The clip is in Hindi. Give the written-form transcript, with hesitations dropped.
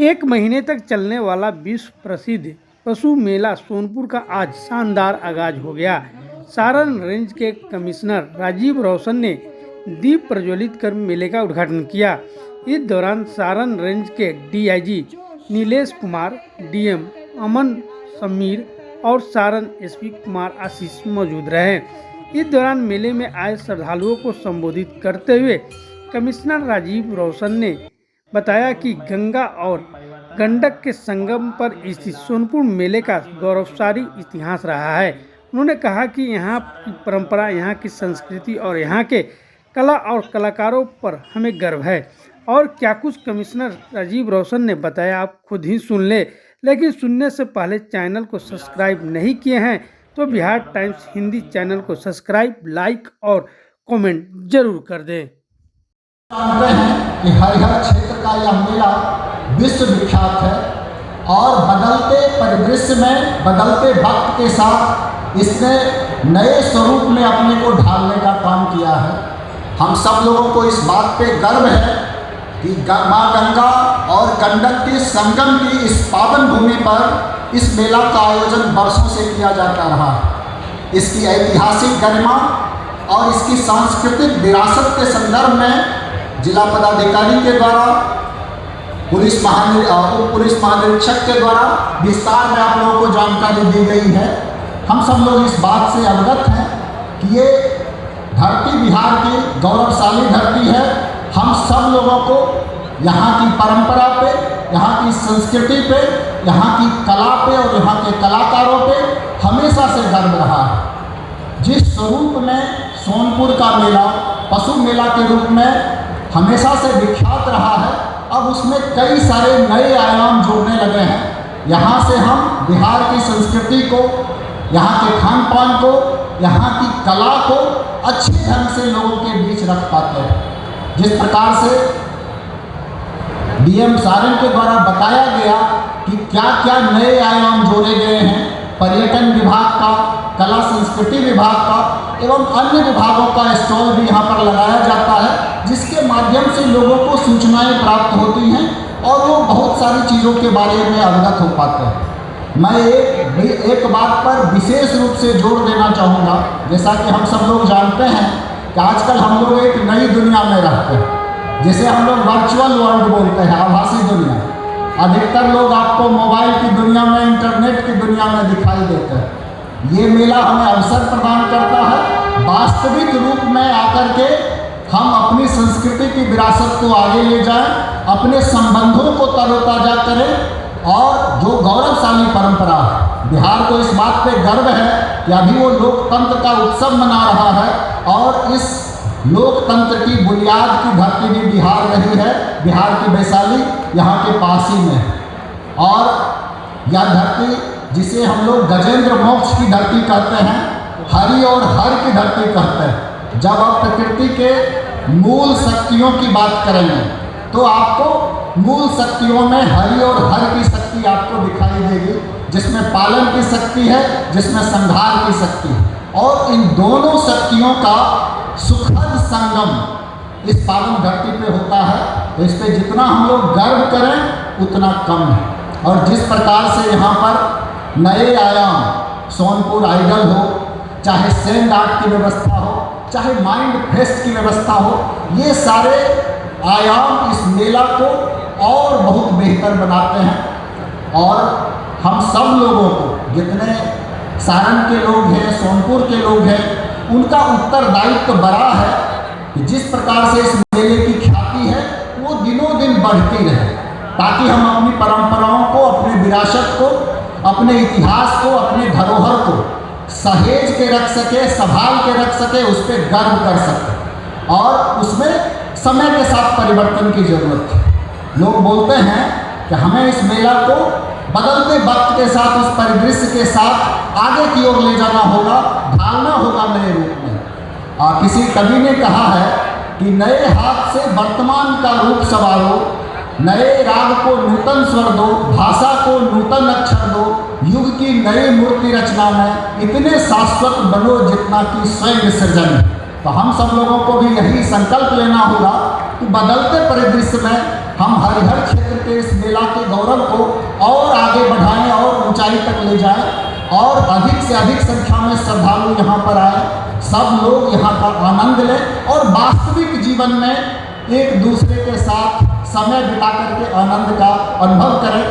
एक महीने तक चलने वाला विश्व प्रसिद्ध पशु मेला सोनपुर का आज शानदार आगाज हो गया। सारण रेंज के कमिश्नर राजीव रोशन ने दीप प्रज्वलित कर मेले का उद्घाटन किया। इस दौरान सारण रेंज के डीआईजी नीलेश कुमार, डीएम अमन समीर और सारण एसपी कुमार आशीष मौजूद रहे। इस दौरान मेले में आए श्रद्धालुओं को संबोधित करते हुए कमिश्नर राजीव रोशन ने बताया कि गंगा और गंडक के संगम पर स्थित सोनपुर मेले का गौरवशाली इतिहास रहा है। उन्होंने कहा कि यहाँ की परंपरा, यहाँ की संस्कृति और यहाँ के कला और कलाकारों पर हमें गर्व है। और क्या कुछ कमिश्नर राजीव रोशन ने बताया आप खुद ही सुन ले। लेकिन सुनने से पहले चैनल को सब्सक्राइब नहीं किए हैं तो बिहार टाइम्स हिंदी चैनल को सब्सक्राइब, लाइक और कमेंट जरूर कर दें। जानते हैं कि हरिहर क्षेत्र का यह मेला विश्व विख्यात है और बदलते परिदृश्य में बदलते वक्त के साथ इसने नए स्वरूप में अपने को ढालने का काम किया है। हम सब लोगों को इस बात पे गर्व है कि माँ गंगा और गंडक के संगम की इस पावन भूमि पर इस मेला का आयोजन वर्षों से किया जाता रहा है। इसकी ऐतिहासिक गरिमा और इसकी सांस्कृतिक विरासत के संदर्भ में जिला पदाधिकारी के द्वारा उप पुलिस महानिरीक्षक के द्वारा विस्तार में आप लोगों को जानकारी दी गई है। हम सब लोग इस बात से अवगत हैं कि ये धरती बिहार की गौरवशाली धरती है। हम सब लोगों को यहाँ की परंपरा पे, यहाँ की संस्कृति पे, यहाँ की कला पे और यहाँ के कलाकारों पे हमेशा से गर्व रहा है। जिस स्वरूप में सोनपुर का मेला पशु मेला के रूप में हमेशा से विख्यात रहा है, अब उसमें कई सारे नए आयाम जोड़ने लगे हैं। यहाँ से हम बिहार की संस्कृति को, यहाँ के खान पान को, यहाँ की कला को अच्छे ढंग से लोगों के बीच रख पाते हैं। जिस प्रकार से डीएम सारण के द्वारा बताया गया कि क्या क्या नए आयाम जोड़े गए हैं, पर्यटन विभाग का, कला संस्कृति विभाग का एवं अन्य विभागों का स्टॉल भी यहाँ पर लगाया जाता है, जिसके माध्यम से लोगों को सूचनाएं प्राप्त होती हैं और वो बहुत सारी चीज़ों के बारे में अवगत हो पाते हैं। मैं एक बात पर विशेष रूप से जोर देना चाहूँगा। जैसा कि हम सब लोग जानते हैं कि आजकल हम लोग एक नई दुनिया में रहते हैं, जिसे हम लोग वर्चुअल वर्ल्ड बोलते हैं, आभासी दुनिया। अधिकतर लोग आपको मोबाइल की दुनिया में, इंटरनेट की दुनिया में दिखाई देते हैं। ये मेला हमें अवसर प्रदान करता है वास्तविक रूप में आकर के हम अपनी संस्कृति की विरासत को आगे ले जाएं, अपने संबंधों को तरोताजा करें और जो गौरवशाली परंपरा है, बिहार को इस बात पे गर्व है कि अभी वो लोकतंत्र का उत्सव मना रहा है और इस लोकतंत्र की बुनियाद की धरती भी बिहार रही है। बिहार की वैशाली यहाँ के पास ही में है और यह धरती जिसे हम लोग गजेंद्र मोक्ष की धरती कहते हैं, हरि और हर की धरती कहते हैं। जब आप प्रकृति के मूल शक्तियों की बात करेंगे तो आपको मूल शक्तियों में हरि और हर की शक्ति आपको दिखाई देगी, जिसमें पालन की शक्ति है, जिसमें संहार की शक्ति है और इन दोनों शक्तियों का सुखद संगम इस पावन धरती पे होता है। तो इस पर जितना हम लोग गर्व करें उतना कम है। और जिस प्रकार से यहाँ पर नए आयाम, सोनपुर आइडल हो, चाहे सैंड आर्ट की व्यवस्था हो, चाहे माइंड फेस्ट की व्यवस्था हो, ये सारे आयाम इस मेला को और बहुत बेहतर बनाते हैं। और हम सब लोगों को, जितने सारण के लोग हैं, सोनपुर के लोग हैं, उनका उत्तरदायित्व बड़ा है कि जिस प्रकार से इस मेले की ख्याति है वो दिनों दिन बढ़ती रहे, ताकि हम अपनी परंपराओं को, अपनी विरासत को, अपने इतिहास को, अपने धरोहर को सहेज के रख सके, संभाल के रख सके, उस पर गर्व कर सके। और उसमें समय के साथ परिवर्तन की जरूरत है। लोग बोलते हैं कि हमें इस मेला को बदलते वक्त के साथ, उस परिदृश्य के साथ आगे की ओर ले जाना होगा, ढालना होगा नए रूप में। किसी कवि ने कहा है कि नए हाथ से वर्तमान का रूप संवारो, नए राग को नूतन स्वर दो, भाषा को नूतन अक्षर दो, युग की नई मूर्ति रचना में इतने शाश्वत बनो जितना कि स्वयं सृजन। तो हम सब लोगों को भी यही संकल्प लेना होगा कि बदलते परिदृश्य में हम हरिहर क्षेत्र के इस मेला के गौरव को और आगे बढ़ाएं और ऊंचाई तक ले जाएं और अधिक से अधिक संख्या में श्रद्धालु यहाँ पर आए, सब लोग यहाँ का आनंद लें और वास्तविक जीवन में एक दूसरे के साथ समय बिता करके आनंद का अनुभव करें।